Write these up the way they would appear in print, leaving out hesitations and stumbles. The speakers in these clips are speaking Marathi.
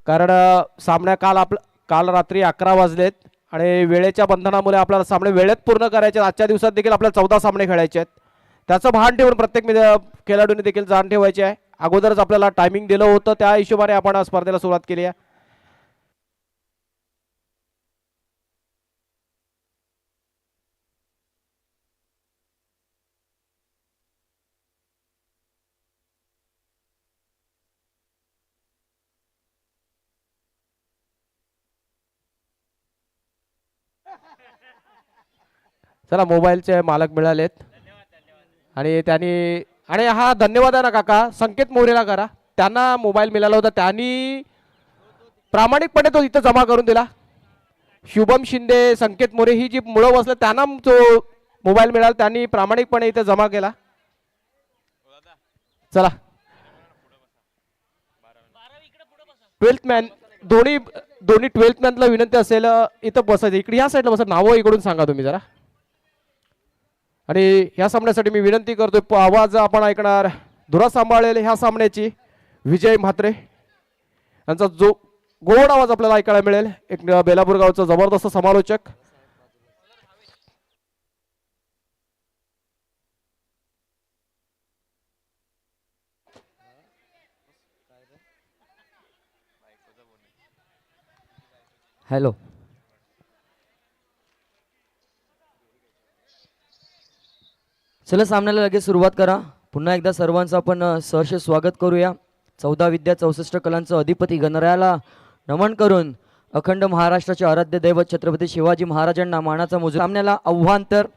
कारण सामन्या काल रात्री 11 वाजलेत आणि वेळेच्या बंधनामुळे आपल्याला सामने वेळेत पूर्ण करायचे. आजच्या दिवसात देखील आपल्याला 14 सामने खेळायचे आहेत. त्याचं भान ठेवून प्रत्येक खेळाडूंनी देखील जाण ठेवायची आहे. अगोदरच आपल्याला टायमिंग दिलं होतं, त्या हिशोबाने आपण स्पर्धेला सुरुवात केली आहे. चला, मोबाईलचे मालक मिळालेत आणि हा धन्यवाद आहे ना काका, संकेत मोरेला करा. त्यांना मोबाईल मिळाला होता, त्यांनी प्रामाणिकपणे तो इथं जमा करून दिला. शुभम शिंदे, संकेत मोरे ही जी मुळं बसलं त्यांना जो मोबाईल मिळाला त्यांनी प्रामाणिकपणे इथं जमा केला. चला, 12th मॅन दोन्ही 12th मॅनला विनंती असेल इथं बसायचं. इकडे या साईडला बसा, नावं इकडून सांगा तुम्ही जरा. आणि ह्या सामन्यासाठी मी विनंती करतोय, आवाज आपण ऐकणार धुरा सांभाळेल ह्या सामन्याची विजय म्हात्रे यांचा जो गोड आवाज आपल्याला ऐकायला मिळेल. एक बेलापूर गावचा जबरदस्त समालोचक. हॅलो, चला सामन्याला लगेच सुरुवात करा. पुन्हा एकदा सर्वांचं आपण सहर्ष स्वागत करूया. 14 विद्या 64 कलांचं अधिपती गणरायाला नमन करून अखंड महाराष्ट्राचे आराध्य दैवत छत्रपती शिवाजी महाराजांना मानाचा मुजरा. सामन्याला आव्हांतर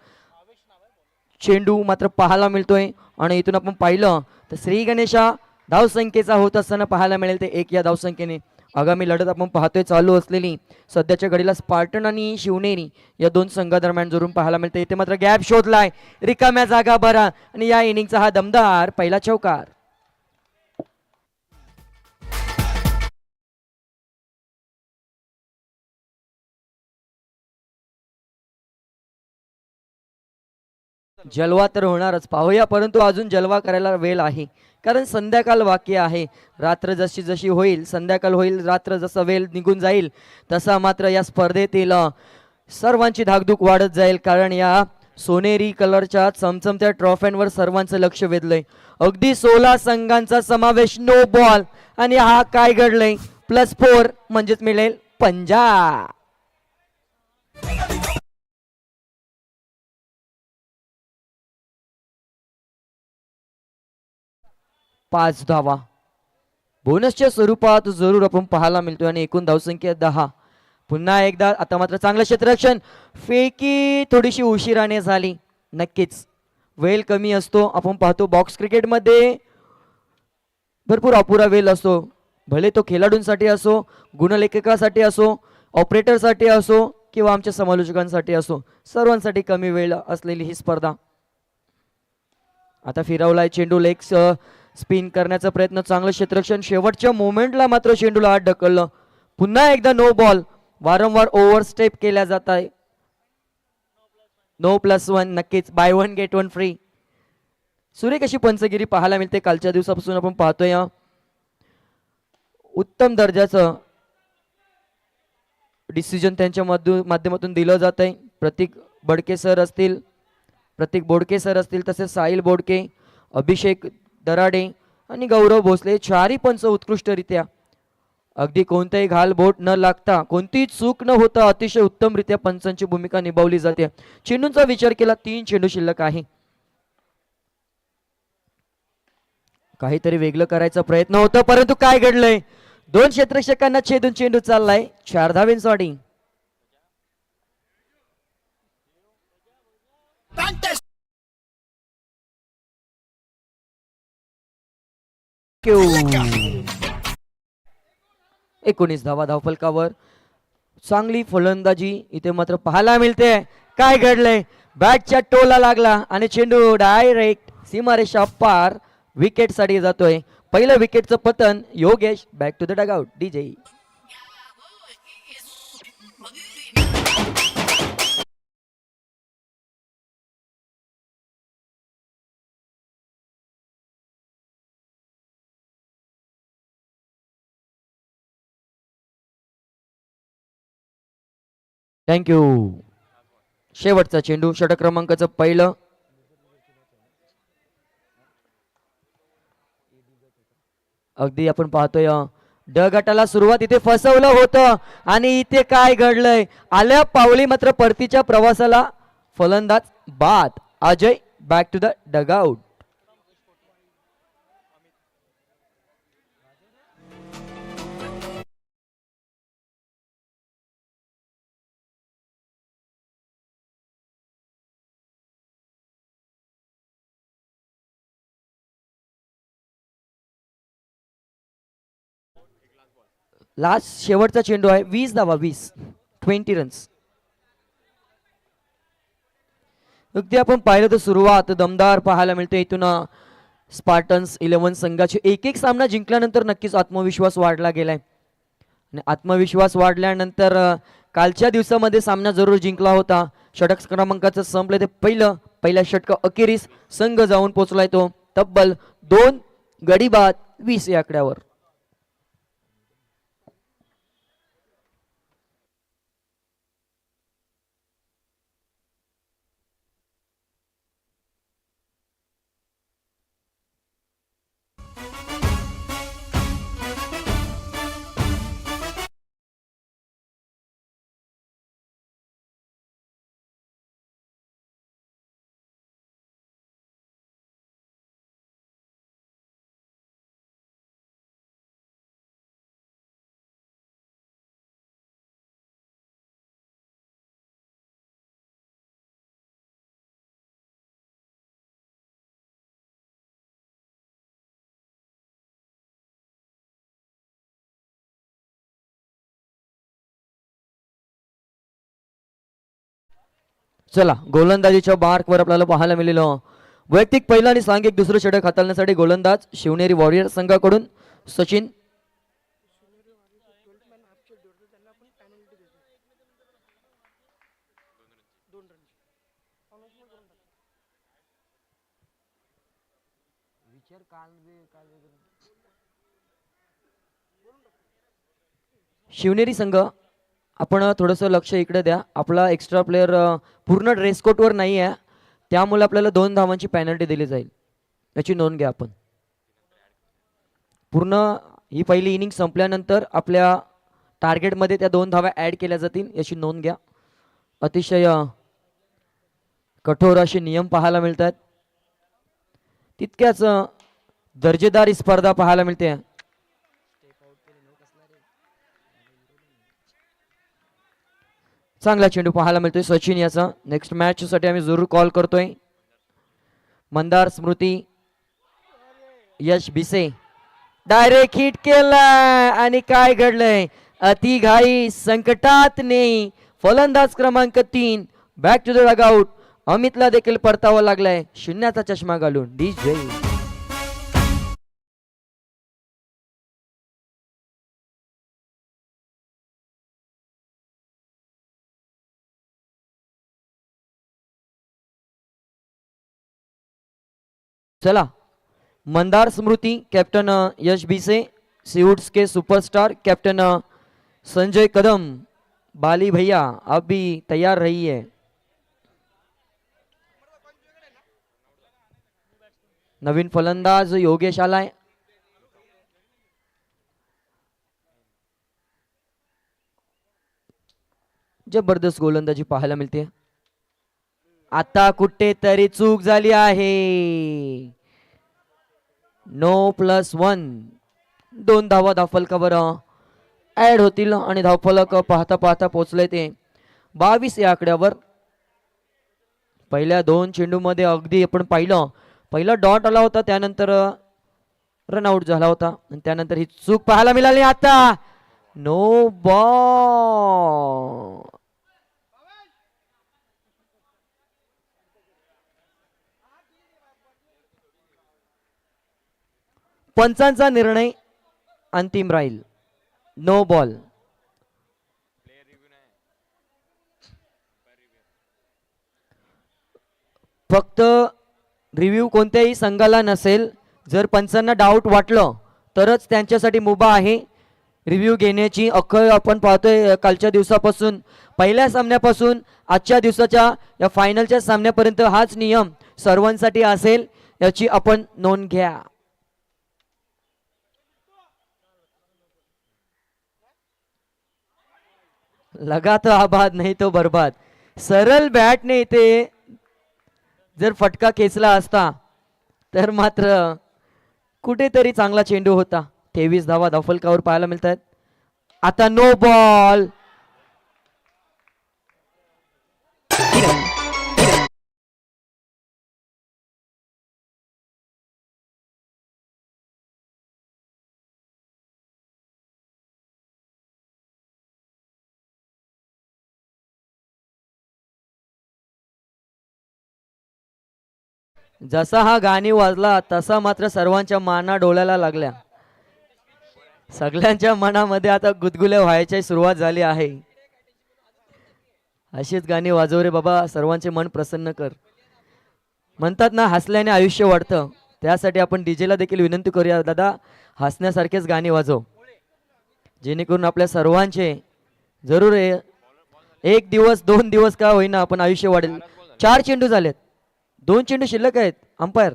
चेंडू मात्र पाहायला मिळतोय आणि इथून आपण पाहिलं तर श्री गणेशा धावसंख्येचा होत असताना पाहायला मिळेल ते 1 या धावसंख्येने. आगामी लढत आपण पाहतोय चालू असलेली सध्याच्या घडीला स्पार्टन आणि शिवनेरी या दोन संघादरम्यान जोरून पाहायला मिळते. इथे मात्र गॅप शोधलाय, रिकाम्या जागा बरा आणि या इनिंगचा हा दमदार पहिला चौकार. जलवा तर होणारच पाहूया, परंतु अजून जलवा करायला वेळ आहे, कारण संध्याकाळ वाक्य आहे. रात्र जशी जशी होईल, संध्याकाळ होईल, रात्र जसा वेळ निघून जाईल तसा मात्र या स्पर्धेतील सर्वांची धाकधूक वाढत जाईल. कारण या सोनेरी कलरच्या चमचमत्या ट्रॉफ्यांवर सर्वांचं लक्ष वेधलंय. अगदी 16 संघांचा समावेश, नो बॉल, आणि हा काय घडलंय, +4 म्हणजेच मिळेल पंजा. 5 धावा बोनसच्या स्वरूपात जरूर आपण पाहायला मिळतोय आणि एकूण धावसंख्या 10. पुन्हा एकदा आता मात्र चांगलं क्षेत्ररक्षण, फेकी थोडीशी उशिराने झाली. नक्कीच वेळ कमी असतो, आपण पाहतो बॉक्स क्रिकेटमध्ये भरपूर अपुरा वेळ असतो. भले तो खेळाडूंसाठी असो, गुणलेखकासाठी असो, ऑपरेटरसाठी असो किंवा आमच्या समालोचकांसाठी असो, सर्वांसाठी कमी वेळ असलेली ही स्पर्धा. आता फिरवलाय चेंडू, लेग स्पिन करण्याचा प्रयत्न, चांगलं क्षेत्ररक्षण, शेवटच्या मोमेंटला मात्र चेंडूला आत ढकललं. पुन्हा एकदा नो बॉल, वारंवार ओव्हरस्टेप केल्या जात आहे. नो +1, नक्कीच बाय 1 गेट 1 फ्री. सुरेख अशी पंचगिरी पाहायला मिळते. कालच्या दिवसापासून आपण पाहतोय उत्तम दर्जाचं डिसिजन त्यांच्या माध्यमातून दिलं जात आहे. प्रतीक बोडके सर असतील, तसेच साहिल बोडके, अभिषेक दराडे आणि गौरव भोसले, चारही पंच उत्कृष्टरित्या, अगदी कोणताही घालबोट न लागता, कोणतीही चूक न होता अतिशय उत्तमरित्या पंचांची भूमिका निभावली जाते. चेंडूंचा विचार केला, 3 चेंडू शिल्लक आहे. काहीतरी वेगळं करायचा प्रयत्न होता, परंतु काय घडलंय, 2 क्षेत्ररक्षकांना छेदून चेंडू चाललाय. 4 धावेंसाठी. क्यू 19 धावा धावफलकावर. चांगली फलंदाजी इथे मात्र पाहायला मिळते. काय घडलंय, बॅटच्या टोला लागला आणि चेंडू डायरेक्ट सीमारेषा पार विकेट साठी जातोय. पहिलं विकेटचं पतन. Yogesh back to the dugout. DJ thank you. शेवटचा चेंडू षटक क्रमांकाचं पहिलं. अगदी आपण पाहतोय ड गटाला सुरुवात इथे फसवलं होतं आणि इथे काय घडलंय, आल्या पावली मात्र परतीच्या प्रवासाला फलंदाज बाद. Ajay back to the dugout. Last शेवटचा चेंडू आहे. 20 धावा, 20 रन्स. अगदी आपण पाहिलं तर सुरुवात दमदार पाहायला मिळते इथून. स्पार्टन्स 11 संघाचे एक एक सामना जिंकल्यानंतर नक्कीच आत्मविश्वास वाढला गेलाय आणि आत्मविश्वास वाढल्यानंतर कालच्या दिवसामध्ये सामना जरूर जिंकला होता. षटक क्रमांकाचं संपलं ते पहिल्या षटक अखेरीस संघ जाऊन पोहोचलाय तो तब्बल 2 गडी बाद 20 या आकड्यावर. चला गोलंदाजीच्या मार्कवर आपल्याला पाहायला मिळालं वैयक्तिक पहिलं आणि सांघिक दुसरं षटक हाताळण्यासाठी गोलंदाज शिवनेरी वॉरियर संघाकडून सचिन. शिवनेरी संघ आपण थोडंसं लक्ष इकडे द्या. आपला एक्स्ट्रा प्लेअर पूर्ण ड्रेस कोटवर नाही आहे, त्यामुळे आपल्याला 2 धावांची पेनल्टी दिली जाईल, याची नोंद घ्या. आपण पूर्ण ही पहिली इनिंग संपल्यानंतर आपल्या टार्गेटमध्ये त्या 2 धावा ॲड केल्या जातील, याची नोंद घ्या. अतिशय कठोर असे नियम पाहायला मिळतात. तितक्याच दर्जेदार ही स्पर्धा पाहायला मिळते. चांगला चेंडू पाहायला मिळतोय सचिन याचा. नेक्स्ट मॅच साठी आम्ही जरूर कॉल करतोय. मंदार स्मृती यश भिसे डायरेक्ट हिट केलाय आणि काय घडलंय, अति घाई संकटात नाही. फलंदाज क्रमांक 3 बॅक टू द डगआउट. अमितला देखील परतावा लागलाय शून्याचा चष्मा घालून. डीजे चला मंदार स्मृती कैप्टन यश भिसे, सीवुड्स के सुपरस्टार कैप्टन संजय कदम, बाली भैया आप भी तैयार रहिए. नवीन फलंदाज योगेश आलाय. जबरदस्त गोलंदाजी पाहायला मिळते. आता कुठेतरी चूक झाली आहे. 9+1 2 धावा धावफलकावर ऍड होतील आणि धावफलक पाहता पाहता पोहोचले ते 22 या आकड्यावर. पहिल्या 2 चेंडू मध्ये अगदी आपण पाहिलं, पहिला डॉट आला होता, त्यानंतर रनआउट झाला होता आणि त्यानंतर ही चूक पाहायला मिळाली. आता नो बॉल. पंचांचा निर्णय अंतिम राहील. No ball. फक्त रिव्ह्यू कोणत्याही संघाला नसेल. जर पंचांना डाऊट वाटलं तरच त्यांच्यासाठी मुभा आहे. रिव्ह्यू घेण्याची अख्खं आपण पाहतोय कालच्या दिवसापासून पहिल्या सामन्यापासून आजच्या दिवसाच्या या फायनलच्या सामन्यापर्यंत हाच नियम सर्वांसाठी असेल याची आपण नोंद घ्या. लगा तो आबाद नाही तो बर्बाद. सरळ बॅटने इथे जर फटका खेचला असता तर मात्र कुठेतरी चांगला चेंडू होता. 23 धावा धावफलकावर पाहायला मिळत आहेत. आता नो बॉल. जसा हा गाणी वाजला तसा मात्र सर्वांच्या माना डोळ्याला लागल्या. सगळ्यांच्या मनामध्ये आता गुदगुल्या व्हायची सुरुवात झाली आहे. अशीच गाणी वाजव रे बाबा, सर्वांचे मन प्रसन्न कर. म्हणतात ना हसल्याने आयुष्य वाढतं, त्यासाठी आपण डीजेला देखील विनंती करूया, दादा हसण्यासारखेच गाणी वाजव, जेणेकरून आपल्या सर्वांचे जरूर एक दिवस 2 दिवस का होईना आपण आयुष्य वाढेल. 4 चेंडू झालेत, 2 चेंडू शिल्लक आहेत. अंपायर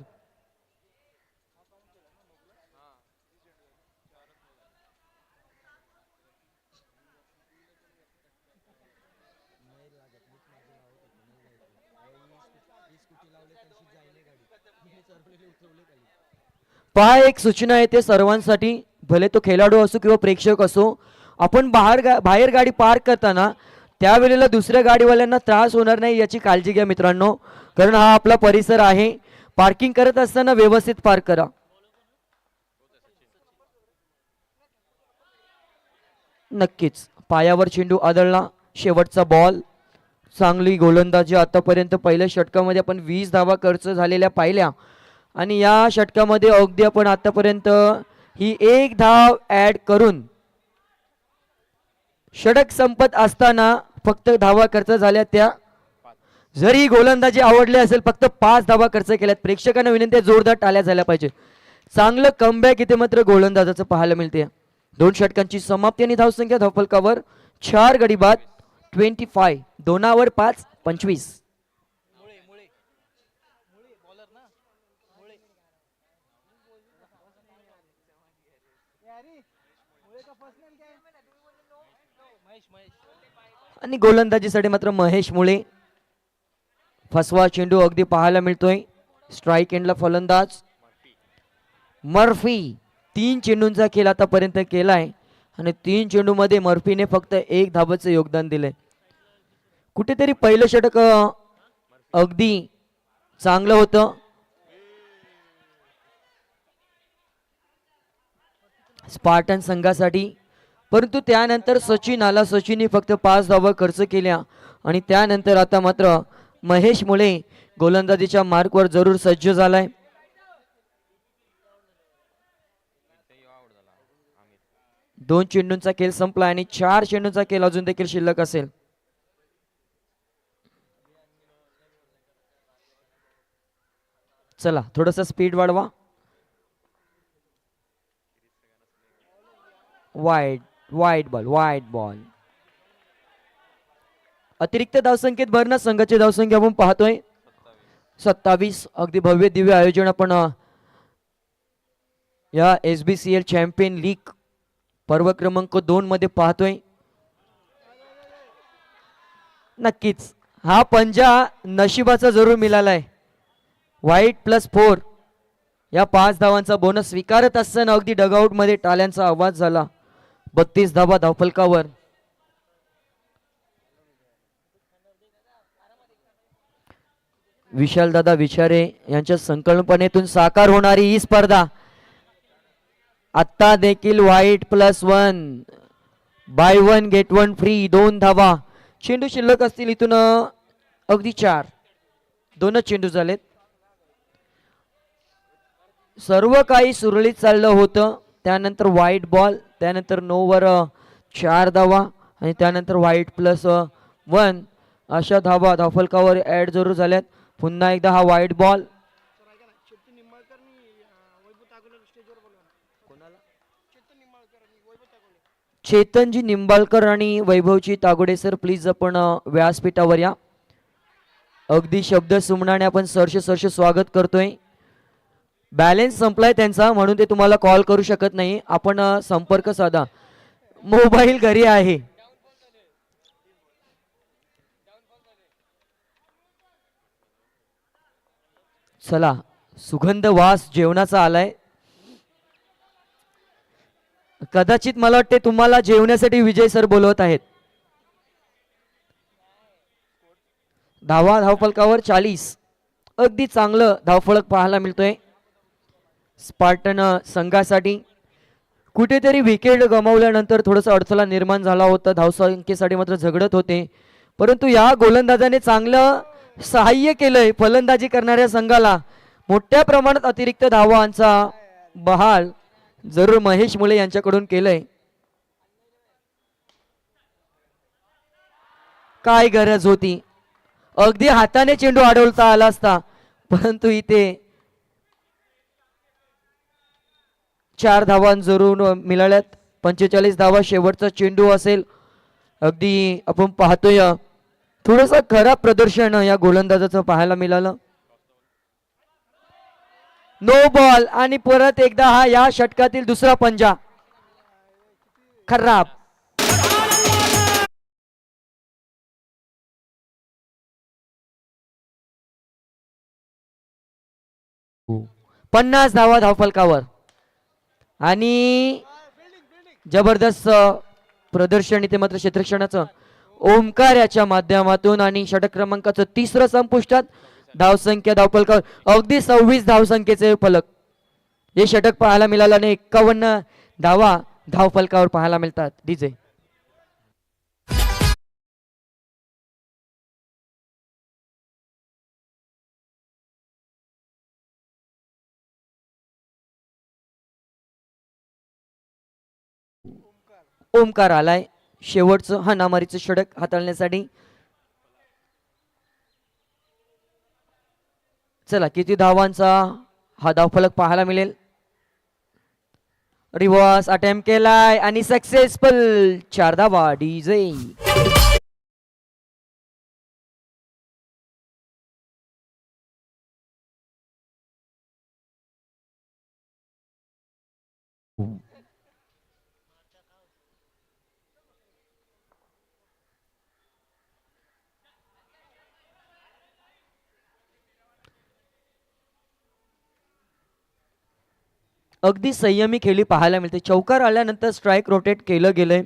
पहा, एक सूचना येते सर्वांसाठी, भले तो खेळाडू असो किंवा प्रेक्षक असो, आपण बाहेर गाडी पार्क करताना त्यावेळेला दुसऱ्या गाडीवाल्यांना त्रास होणार नाही याची काळजी घ्या मित्रांनो, कारण हा आपला परिसर आहे. पार्किंग करत असताना व्यवस्थित पार्क करा. नक्कीच पायावर चेंडू आदळला. शेवटचा बॉल. चांगली गोलंदाजी आतापर्यंत पहिल्या षटकामध्ये आपण 20 धावा खर्च झालेल्या पाहिल्या आणि या षटकामध्ये अगदी आपण आतापर्यंत ही 1 धाव ऍड करून षटक संपत असताना फक्त धावा खर्च झाल्या त्या. जरी गोलंदाजी आवडली असेल, फक्त 5 धावा खर्च केल्यात. प्रेक्षकांना विनंती, जोरदार टाळ्या झाल्या पाहिजे. चांगलं कमबॅक इथे मात्र गोलंदाजाचं पाहायला मिळते. 2 षटकांची समाप्ती आणि धावसंख्या धावफलकावर 4 गडी बाद. 25 2 5 25. आणि गोलंदाजीसाठी मात्र महेश मुळे. फसवा चेंडू अगदी पाहायला मिळतोय. स्ट्राईक एंडला फलंदाज मर्फी. 3 चेंडूंचा खेळ आतापर्यंत केलाय आणि 3 चेंडू मध्ये मर्फीने फक्त 1 धावेचे योगदान दिले. कुठेतरी पहिलं षटक अगदी चांगलं होतं. स्पार्टन संघासाठी, परंतु त्यानंतर सचिन आला. सचिनने फक्त 5 धावा खर्च केल्या आणि त्यानंतर आता मात्र महेश मुळे गोलंदाजीच्या मार्कवर जरूर सज्ज झालाय. दोन चेंडूंचा खेळ संपला आणि 4 चेंडूंचा खेळ अजून देखील शिल्लक असेल. चला थोडस स्पीड वाढवा. Wide ball. अतिरिक्त धावसंख्येत भरणं संघाची धावसंख्या आपण पाहतोय 27. अगदी भव्य दिव्य आयोजन आपण या SBCL चॅम्पियन लीग पर्व क्रमांक 2 मध्ये पाहतोय. नक्कीच हा पंजा नशिबाचा जरूर मिळालाय. वाईट +4 या 5 धावांचा बोनस स्वीकारत असताना अगदी डगआउट मध्ये टाळ्यांचा आवाज झाला. 32 धावा धावफलकावर. विशालदादा विचारे यांच्या संकल्पनेतून साकार होणारी ही स्पर्धा आता देखील वाईट +1 बाय 1 गेट 1 फ्री. 2 धावा. चेंडू शिल्लक असतील इथून अगदी 4. 2 चेंडू झालेत. सर्व काही सुरळीत चाललं होतं. त्यानंतर वाईट बॉल, त्यानंतर नो वर 4 धावा आणि त्यानंतर वाईट +1 अशा धावा धावफलकावर ऍड जरूर झाल्यात. पुन्हा एकदा हा वाईट बॉल. चेतनजी निंबाळकर आणि वैभवजी तागोडे सर प्लीज आपण व्यासपीठावर या. अगदी शब्द सुमनाने आपण सरसे स्वागत करतोय. बॅलन्स संपलाय त्यांचा म्हणून ते तुम्हाला कॉल करू शकत नाही. आपण संपर्क साधा. मोबाईल घरी आहे. चला सुगंध वास जेवणाचा आलाय. कदाचित मला वाटते तुम्हाला जेवण्यासाठी विजय सर बोलवत आहेत. धावफलकावर 40. अगदी चांगलं धावफलक पाहायला मिळतोय स्पार्टन संघासाठी. कुठेतरी विकेट गमावल्यानंतर थोडासा अडथळा निर्माण झाला होता. धावसंख्येसाठी मात्र झगडत होते, परंतु या गोलंदाजाने चांगलं सहाय्य केलंय फलंदाजी करणाऱ्या संघाला. मोठ्या प्रमाणात अतिरिक्त धावांचा बहाल जरूर महेश मुळे यांच्याकडून केलंय. काय गरज होती, अगदी हाताने चेंडू अडवता आला असता, परंतु इथे 4 धावा जरूर मिळाल्यात. 45 धावा शेवटचा चेंडू असेल. अगदी आपण पाहतोय थोडस खराब प्रदर्शन या गोलंदाजाचं पाहायला मिळालं. नो बॉल आणि परत एकदा हा या षटकातील दुसरा पंजा खराब. हो. 50 धावा धावफलकावर आणि जबरदस्त प्रदर्शन इथे मात्र क्षेत्ररक्षणाचं ओमकार याच्या माध्यमातून आणि षटक क्रमांकाचं 3रं संपुष्टात. धावसंख्या धावफलकावर अगदी 26 धावसंख्येचे फलक हे षटक पाहायला मिळालं आणि 51 धावा धावफलकावर पाहायला मिळतात. डीजे ओमकार आलाय शेवटचं हाणामारीचं षटक हाताळण्यासाठी. चला किती धावांचा हा धावफलक पाहायला मिळेल. रिव्हर्स अटेम्प्ट केलाय आणि सक्सेसफुल 4 धावा. डीजे अगदी संयमी खेळी पाहायला मिळते. चौकार आल्यानंतर स्ट्राईक रोटेट केलं गेलंय,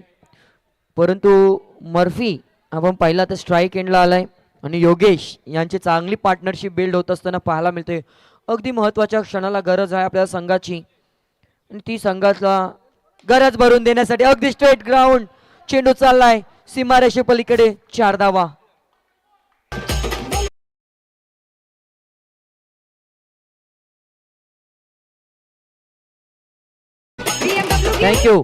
परंतु मर्फी आपण पाहिला तर स्ट्राईक एंडला आलाय आणि योगेश यांची चांगली पार्टनरशिप बिल्ड होत असताना पाहायला मिळते. अगदी महत्वाच्या क्षणाला गरज आहे आपल्या संघाची आणि ती संघाला गरज भरून देण्यासाठी अगदी स्ट्रेट ग्राउंड चेंडू चाललाय सीमारेषे पलीकडे. 4 धावा. थँक्यू.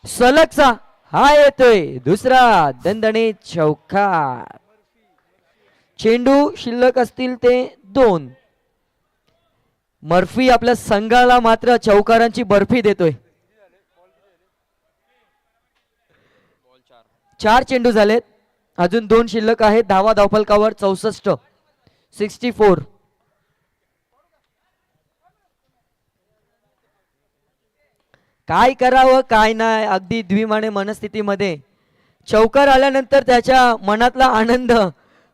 सलगचा हा येतोय दुसरा दणदणीत चौकार. चेंडू शिल्लक असतील ते 2. मर्फी आपल्या संघाला मात्र चौकारांची बर्फी देतोय. 4 चेंडू झालेत, अजून 2 शिल्लक आहेत. धावा धावफलकावर 64. काय करावं काय नाही, अगदी द्विमाने मनस्थितीमध्ये. चौकार आल्यानंतर त्याच्या मनातला आनंद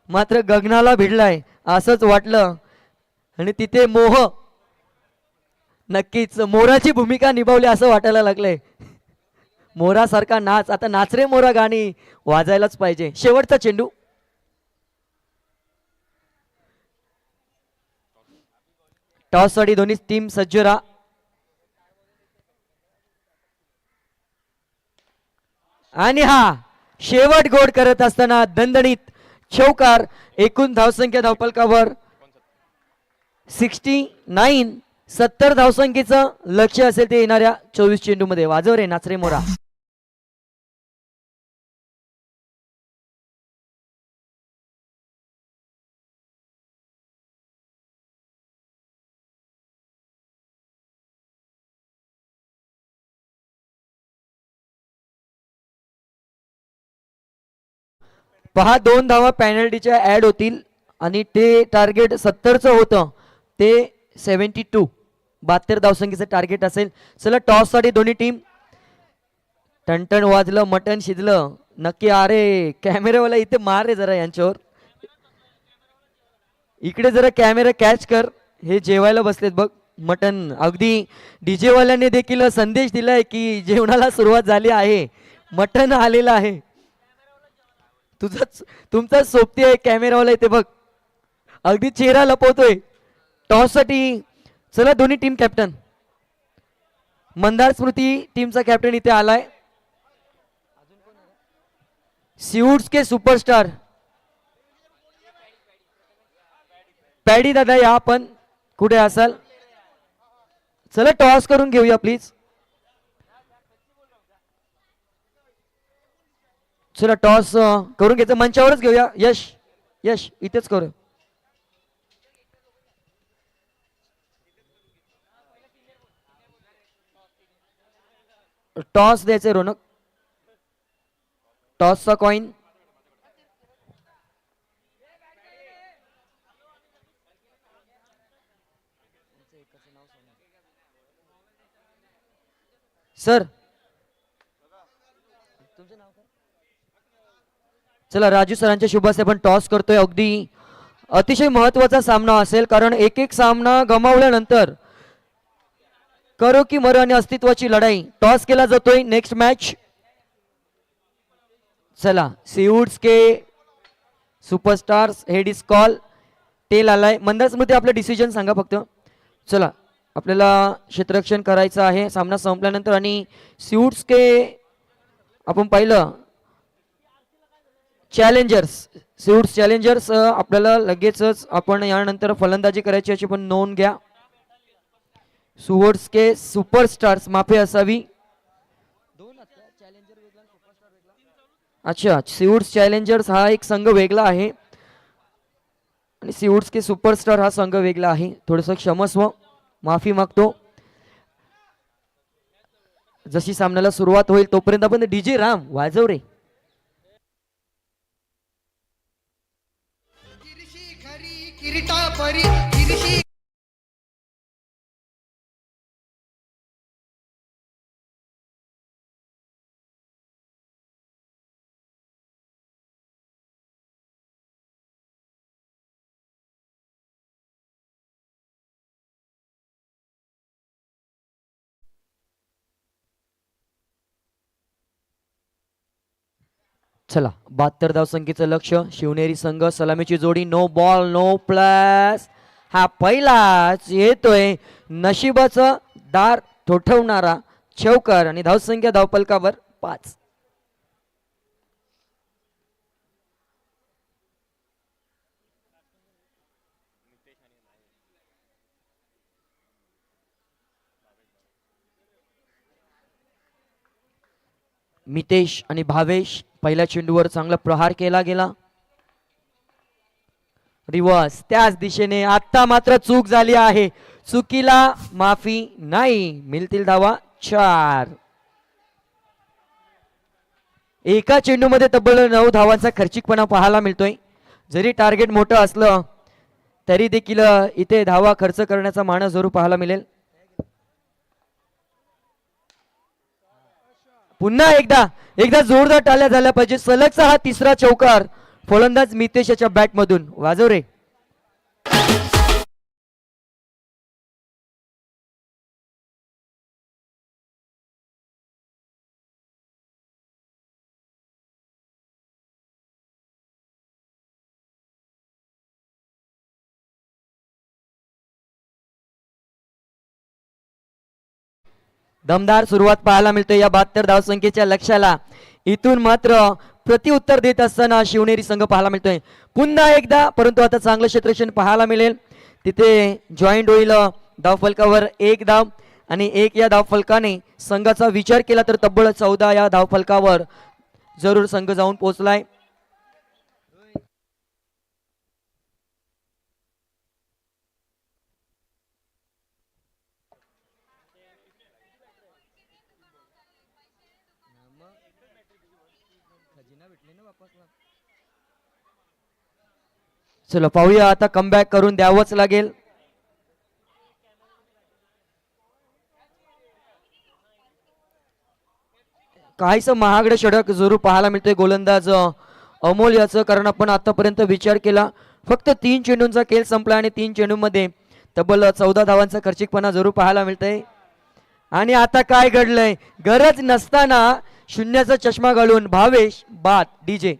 मात्र गगनाला भिडलाय असंच वाटलं आणि तिथे मोह नक्कीच मोराची भूमिका निभावली असं वाटायला लागलंय. मोरासारखा नाच, आता नाच रे मोरा गाणी वाजायलाच पाहिजे. शेवटचा चेंडू टॉस साठी दोन्ही टीम सज्ज राहा. आणि हा शेवट गोड करत असताना दणदणीत चौकार. एकूण धावसंख्या धावफलकावर 69. 70 धावसंख्येचं लक्ष्य असेल ते येणाऱ्या 24 चेंडू मध्ये. वाजव रे नाचरे मोरा. पहा 2 धावा पेनल्टीच्या ऍड होतील आणि ते टार्गेट 70चं होतं ते 72 72 धावसंख्येचं टार्गेट असेल. चला टॉस साठी दोन्ही टीम. टणटण वाजलं मटण शिजलं नक्की. अरे कॅमेरावाला इथे मार रे जरा यांच्यावर. इकडे जरा कॅमेरा कॅच कर. हे जेवायला बसलेत बघ मटन. अगदी डीजे वाल्याने देखील संदेश दिलाय की जेवणाला सुरुवात झाली आहे, मटन आलेलं आहे. तुमचा सोबती आहे कॅमेरावाला इथे बघ, अगदी चेहरा लपवतोय टॉस साठी. चला दोन्ही टीम कॅप्टन. मंदार स्मृती टीमचा कॅप्टन इथे आलाय. सीवूड्स के सुपरस्टार पॅडी दादा या आपण कुठे असाल. चला टॉस करून घेऊया प्लीज. चला टॉस करून घ्यायचं मंचावरच घेऊया. यश यश इथेच करू. टॉस द्यायचे रोनक. टॉसचा कॉइन. सर चला राजू सरांच्या शुभ हस्ते आपण टॉस करतोय. अगदी अतिशय महत्वाचा सामना असेल कारण एक एक सामना गमावल्यानंतर करो की मरो आणि अस्तित्वाची लढाई. टॉस केला जातोय. Next match. चला सीवूड्स के superstars head is call. Tail आलाय. मंदार स्मृती आपलं डिसिजन सांगा फक्त. चला आपल्याला क्षेत्ररक्षण करायचं आहे सामना संपल्यानंतर. आणि सीवूड्स के आपण पाहिलं चॅलेंजर्स, सीवूड्स चॅलेंजर्स आपल्याला लगेचच आपण यानंतर फलंदाजी करायची याची पण नोंद घ्या. सीवूड्स के सुपरस्टार्स माफी असावी. अच्छा सीवूड्स चॅलेंजर्स हा एक संघ वेगळा आहे आणि सीवूड्स के सुपरस्टार हा संघ वेगळा आहे. थोडंसं क्षमस्व, माफी मागतो. जशी सामन्याला सुरुवात होईल तोपर्यंत आपण डीजे राम वाजव रे. चला 72 धावसंख्येचं लक्ष. शिवनेरी संघ सलामीची जोडी. No ball no plus. हा पहिलाच येतोय नशिबाचं दार ठोठवणारा चौकार आणि धावसंख्या धावपलकावर 5. मितेश आणि भावेश पहिल्या चेंडूवर चांगला प्रहार केला गेला. रिवर्स त्याच दिशेने. आता मात्र चूक झाली आहे. चुकीला माफी नाही. मिळतील धावा 4. एका चेंडूमध्ये तब्बल 9 धावांचा खर्चिकपणा पाहायला मिळतोय. जरी टार्गेट मोठं असलं तरी देखील इथे धावा खर्च करण्याचा मानस जरूर पाहायला मिळेल. पुन्हा एकदा जोरदार टाळ्या झाल्या पाहिजे. सलगचा हा तिसरा चौकार फलंदाज मितेश याच्या बॅट मधून. वाजव रे. दमदार सुरुवात पाहायला मिळते या 72 धावसंख्येच्या लक्ष्याला. इथून मात्र प्रतिउत्तर देत असताना शिवनेरी संघ पाहायला मिळतोय पुन्हा एकदा. परंतु आता चांगलं क्षेत्ररक्षण पाहायला मिळेल. तिथे जॉईंट होईल धावफलकावर 1 धाव आणि 1 या धावफलकाने संघाचा विचार केला तर तब्बल 14 या धावफलकावर जरूर संघ जाऊन पोहोचलाय. चला पाहूया, आता कमबॅक करून द्यावंच लागेल. काहीच महागडे षटक जरूर पाहायला मिळतोय गोलंदाज अमोल याचं, कारण आपण आतापर्यंत विचार केला फक्त 3 चेंडूंचा खेळ संपला आणि 3 चेंडूंमध्ये तब्बल 14 धावांचा खर्चिकपणा जरूर पाहायला मिळतंय. आणि आता काय घडलंय, गरज नसताना शून्याचा चष्मा घालून भावेश बाद डीजे.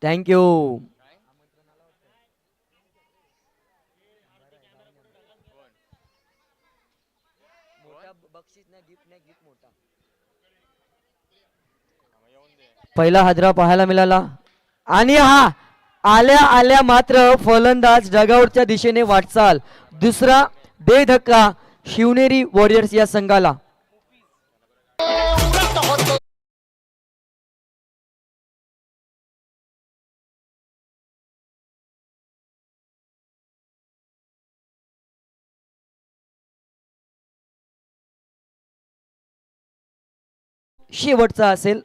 थँक्यू. पहिला हादरा पाहायला मिळाला आणि हा आल्या आल्या मात्र फलंदाज डगआउटच्या दिशेने वाटचाल. दुसरा दे धक्का शिवनेरी वॉरियर्स या संघाला. शेवटचा असेल.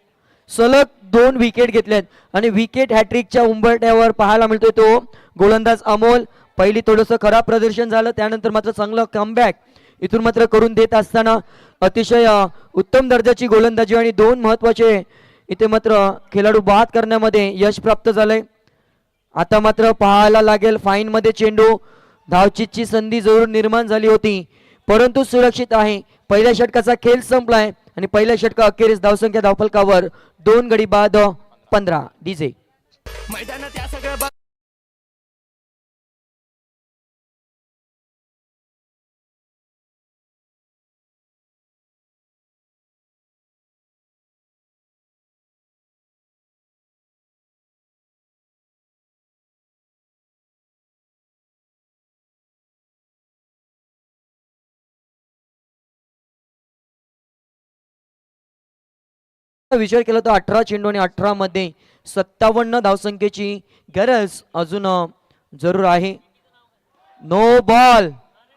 सलग 2 विकेट घेतल्यात आणि विकेट हॅट्रिकच्या उंबरठ्यावर पाहायला मिळतोय तो गोलंदाज अमोल. पहिली थोडंसं खराब प्रदर्शन झालं, त्यानंतर मात्र चांगलं कमबॅक इथून मात्र करून देत असताना अतिशय उत्तम दर्जाची गोलंदाजी आणि 2 महत्वाचे इथे मात्र खेळाडू बाद करण्यामध्ये यश प्राप्त झालंय. आता मात्र पाहायला लागेल फाईन मध्ये चेंडू. धावचीतची संधी जरूर निर्माण झाली होती परंतु सुरक्षित आहे. पहिल्या षटकाचा खेळ संपलाय आणि पहिल्या षटका अखेरीस धावसंख्या धावफलकावर 2 गडी बाद 15 डीजे. मैदानात या सगळ्या विचार केला तर 18 चेंडू आणि 18 मध्ये 57 धावसंख्येची गरज अजून जरूर आहे. नो बॉल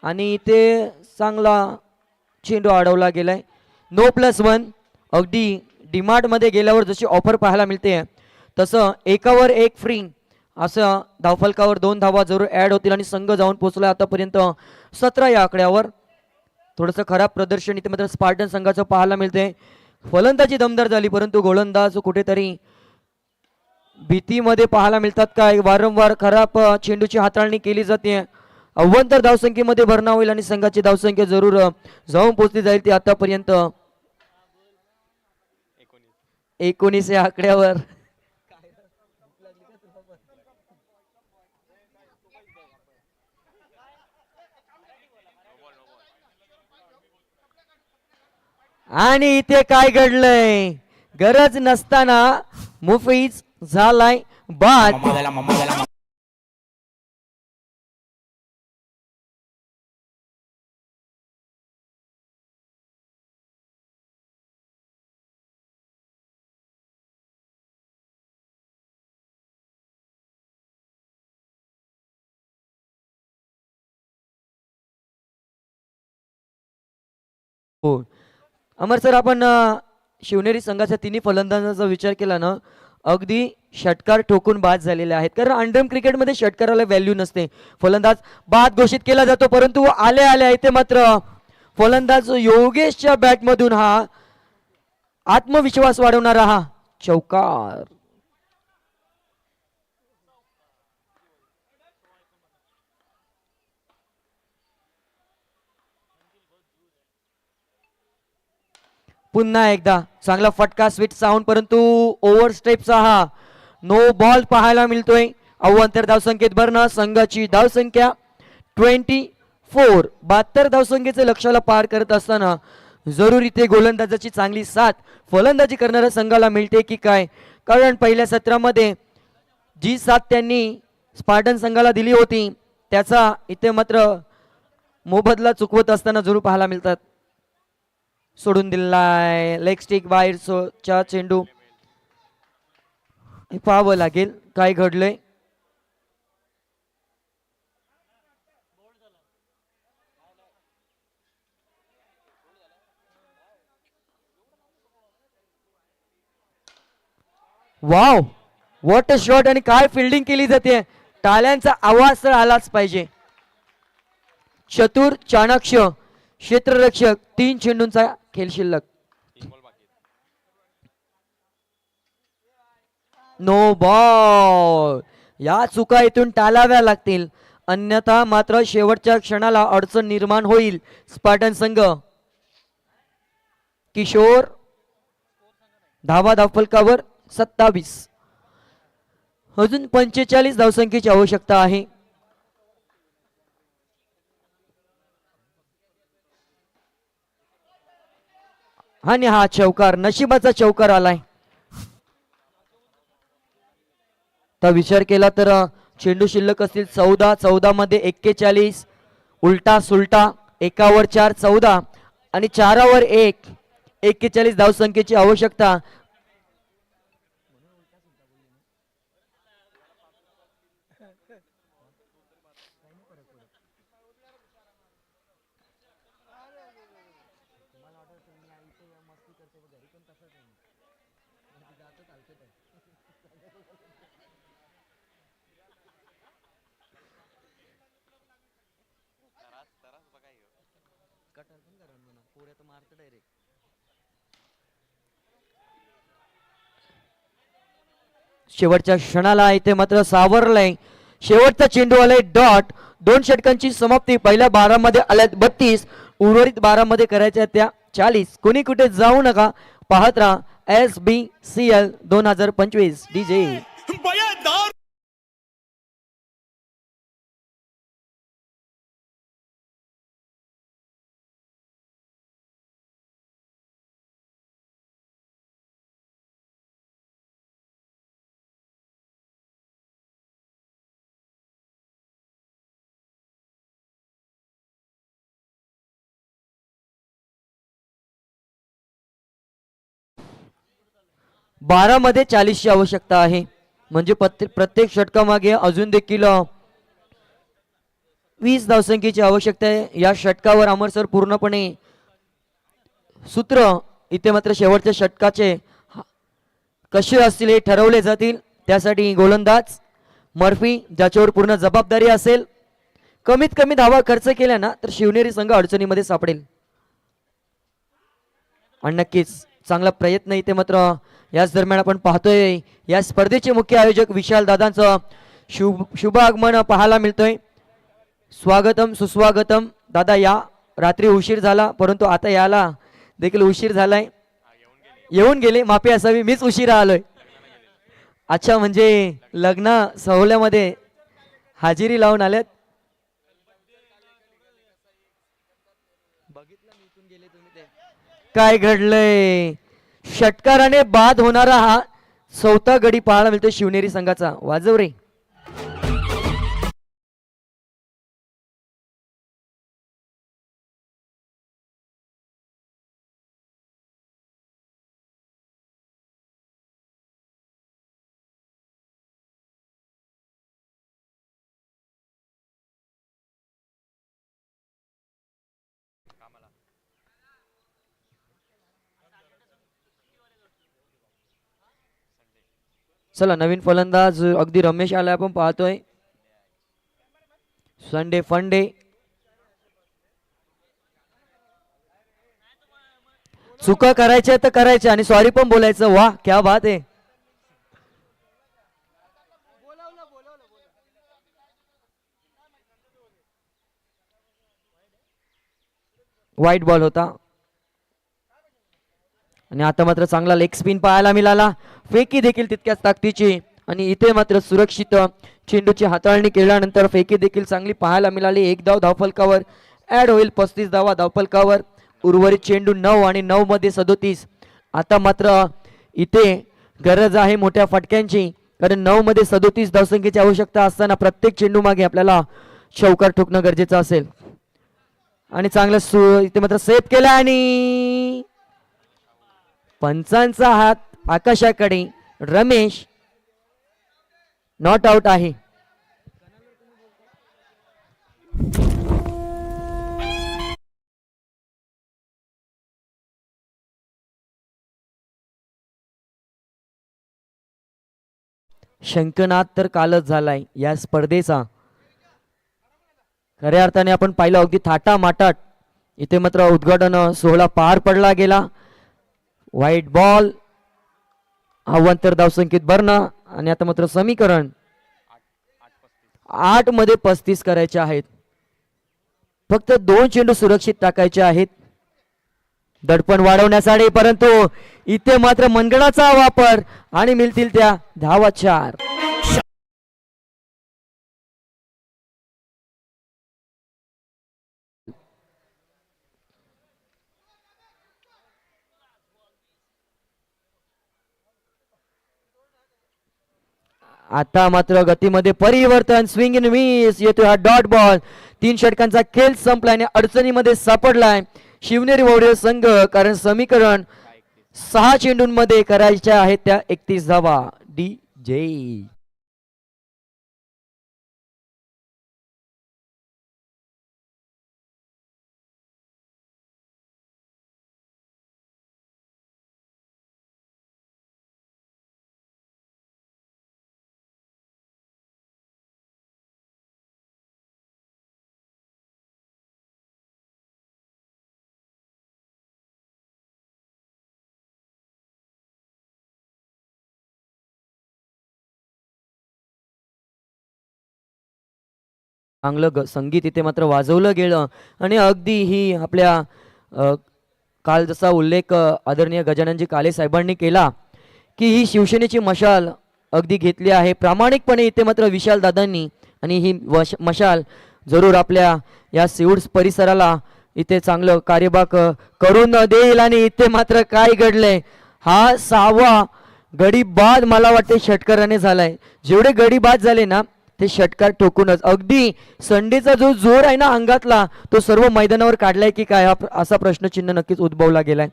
आणि इथे चांगला चेंडू अडवला गेलाय. नो +1. अगदी डीमार्ट मध्ये गेल्यावर जशी ऑफर पाहायला मिळते तसं एकावर एक फ्री असं धावफलकावर 2 धावा जरूर ऍड होतील आणि संघ जाऊन पोहोचला आतापर्यंत 17 या आकड्यावर. थोडंसं खराब प्रदर्शन इथे मात्र स्पार्टन संघाचं पाहायला मिळते. फलंदाजी दमदार झाली परंतु गोलंदाज कुठेतरी भीतीमध्ये पाहायला मिळतात. काय वारंवार खराब चेंडूची हाताळणी केली जाते. अव्वंतर धावसंख्येमध्ये भरणा होईल आणि संघाची धावसंख्या जरूर जाऊन पोहोचली जाईल ती आतापर्यंत 19 या आकड्यावर. आणि इथे काय घडलंय, गरज नसताना मुफीज झालाय बाद. हो अमर सर, आपण शिवनेरी संघाच्या तिन्ही फलंदाजांचा विचार केला ना, अगदी षटकार ठोकून बाद झालेले आहेत. कारण अंडरम क्रिकेटमध्ये षटकाराला व्हॅल्यू नसते. फलंदाज बाद घोषित केला जातो परंतु आल्या आल्या इथे मात्र फलंदाज योगेशच्या बॅटमधून हा आत्मविश्वास वाढवणारा हा चौकार. पुन्हा एकदा चांगला फटका स्वीट साऊंड परंतु ओव्हर स्टेपचा हा नो बॉल पाहायला मिळतोय. अव्वंतर धावसंख्येत भरणं. संघाची धावसंख्या 24. 72 धावसंख्येचे लक्ष्याला पार करत असताना जरूर इथे गोलंदाजाची चांगली साथ फलंदाजी करणाऱ्या संघाला मिळते की काय, कारण पहिल्या सत्रामध्ये जी साथ त्यांनी स्पार्टन संघाला दिली होती त्याचा इथे मात्र मोबदला चुकवत असताना जरूर पाहायला मिळतात. सोडून दिलाय लेग स्टिक बाहेरचा चेंडू. हे पाहावं लागेल काय घडलंय. वाव व्हॉट अ शॉट आणि काय फिल्डिंग केली जाते. टाळ्यांचा आवाज तर आलाच पाहिजे. चतुर चाणाक्ष क्षेत्ररक्षक 3 चेंडूंचा खेळ शिल्लक. No ball. या चुका इथून टाळाव्या लागतील अन्यथा मात्र शेवटच्या क्षणाला अडचण निर्माण होईल स्पार्टन संघ. किशोर धावा धावफलकावर 27. अजून 45 धावसंख्येची आवश्यकता आहे. आणि हा चौकार नशिबाचा चौकार आलाय. तर विचार केला तर चेंडू शिल्लक असतील 14 मध्ये 41 उलटा सुलटा एकावर 4 14 आणि 4वर 1 41 धावसंख्येची आवश्यकता. शेवटच्या क्षणाला इथे मात्र सावरलंय. शेवटचा चेंडू आलाय डॉट. 2 षटकांची समाप्ती. पहिल्या 12 मध्ये आल्यात 32 उर्वरित 12 मध्ये करायच्या त्या 40. कोणी कुठे जाऊ नका पाहत राहा SBCL 2025 DJ. बारा मध्ये 40 ची आवश्यकता आहे म्हणजे प्रत्येक षटकामागे अजून देखील 20 धावसंख्येची आवश्यकता आहे. या षटकावर अमर सर पूर्णपणे सूत्र इथे मात्र शेवटच्या षटकाचे कसे असतील हे ठरवले जातील. त्यासाठी गोलंदाज मर्फी ज्याच्यावर पूर्ण जबाबदारी असेल. कमीत कमी धावा खर्च केल्या ना तर शिवनेरी संघ अडचणीमध्ये सापडेल. आणि नक्कीच चांगला प्रयत्न इथे मात्र याच दरम्यान आपण पाहतोय या स्पर्धेचे मुख्य आयोजक विशाल दादांचं शुभ आगमन पाहायला मिळतोय. स्वागतम सुस्वागतम दादा. या रात्री उशीर झाला परंतु आता याला देखील उशीर झालाय. येऊन गेले माफी असावी मीच उशिरा आलोय. अच्छा म्हणजे लग्न सोहळ्यामध्ये हाजिरी लावून आल्यात. काय घडलंय. षटकाराने बाद होणारा हा 4था गडी पाहायला मिळतो शिवनेरी संघाचा. वाजव रे. चला नवीन फलंदाज अगदी रमेश आलाय आपण पाहतोय. संडे फंडे. चुका करायच्या तर करायच्या आणि सॉरी पण बोलायचं. वाह क्या बात आहे. वाईट बॉल होता आणि आता मात्र चांगला लेग स्पिन पाहायला मिळाला. फेकी देखील तितक्याच ताकदीची आणि इथे मात्र सुरक्षित चेंडूची हाताळणी केल्यानंतर फेकी देखील चांगली पाहायला मिळाली. 1 धाव धावफलकावर ऍड होईल. 35 धावा धावफलकावर उर्वरित चेंडू 9 आणि 9 मध्ये 37. आता मात्र इथे गरज आहे मोठ्या फटक्यांची, कारण 9 मध्ये 37 धावसंख्येची आवश्यकता असताना प्रत्येक चेंडू मागे आपल्याला चौकार ठोकणं गरजेचं असेल. आणि चांगलं इथे मात्र सेफ केला आणि पंचांचा हात आकाशाकडे. रमेश नॉट आउट आहे. शंखनाद तर कालच झालाय या स्पर्धेचा. खऱ्या अर्थाने आपण पाहिलं अगदी थाटामाटात इथे मात्र उद्घाटन सोहळा पार पडला गेला. व्हाईट बॉल अवांतर धावसंख्येत भरणं आणि आता मात्र समीकरण 8 मध्ये 35 करायचे आहेत. फक्त 2 चेंडू सुरक्षित टाकायचे आहेत दडपण वाढवण्यासाठी, परंतु इथे मात्र मनगडाचा वापर आणि मिळतील त्या धावा 4. आता मात्र गतीमध्ये परिवर्तन. स्विंग इन मिस येतोय हा डॉट बॉल. 3 षटकांचा खेळ संपलाय आणि अडचणीमध्ये सापडलाय शिवनेरी वॉरियर संघ, कारण समीकरण 6 चेंडूंमध्ये करायच्या आहेत त्या 31 धावा. DJ चांगलं संगीत इथे मात्र वाजवलं गेलं आणि अगदी ही आपल्या काल जसा उल्लेख आदरणीय गजाननजी काले साहेबांनी केला की ही शिवसेनेची मशाल अगदी घेतली आहे प्रामाणिकपणे. इथे मात्र विशाल दादांनी आणि ही मशाल जरूर आपल्या या सिवूड्स परिसराला इथे चांगलं कार्यभाग करून देईल. आणि इथे मात्र काय घडलंय, हा 6वा गडी बाद मला वाटते षटकाराने झालाय. जेवढे गडी बाद झाले ना ते षटकार ठोकूनच. अगदी संडेचा जो जोर आहे ना अंगातला तो सर्व मैदानावर काढलाय की काय, असा प्रश्नचिन्ह नक्कीच उद्भवला गेलाय.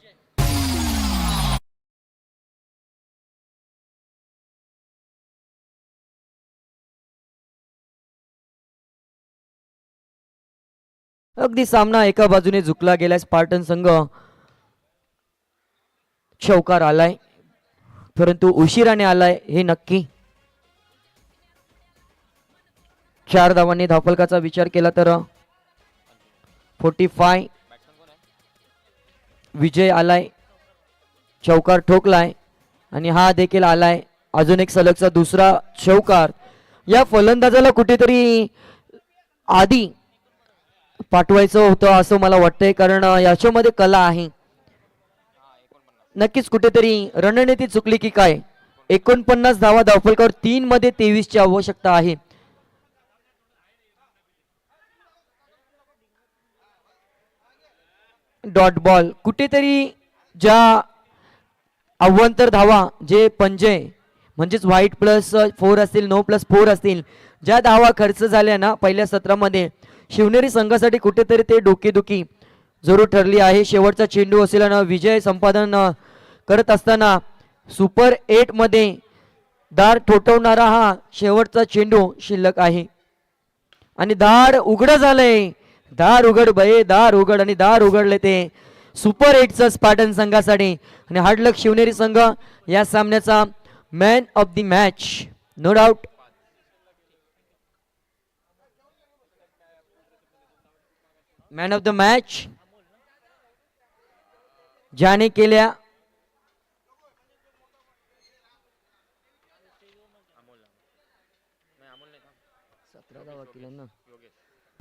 अगदी सामना एका बाजूने झुकला गेलाय. स्पार्टन संघ चौकार आलाय, परंतु उशिराने आलाय हे नक्की. 4 धावांनी धावफलकाचा विचार केला तर 45 विजय आलाय, चौकार ठोकलाय आणि हा देखील आलाय. अजून एक सलगचा दुसरा चौकार. या फलंदाजाला कुठेतरी आधी पाठवायचं होतं असं मला वाटतंय, कारण याच्यामध्ये कला आहे. नक्कीच कुठेतरी रणनीती चुकली की काय. 49 धावा धावफलकावर 3 मध्ये 23 ची आवश्यकता आहे. डॉट बॉल कुठेतरी ज्या अव्वंतर धावा जे पंजे म्हणजेच व्हाईट +4 असतील 9+4 असतील, ज्या धावा खर्च झाल्या ना पहिल्या सत्रामध्ये शिवनेरी संघासाठी कुठेतरी ते डोकेदुखी जरूर ठरली आहे. शेवटचा चेंडू असेल ना विजय संपादन करत असताना सुपर 8 मध्ये दार ठोठवणारा हा शेवटचा चेंडू शिल्लक आहे आणि दार उघड झालंय. दार उघड बये, दार उघड आणि दार उघडले ते सुपर 8चं स्पार्टन संघासाठी. आणि हार्ड लक शिवनेरी संघ या सामन्याचा man of the match no doubt. Man of the match ज्याने केल्या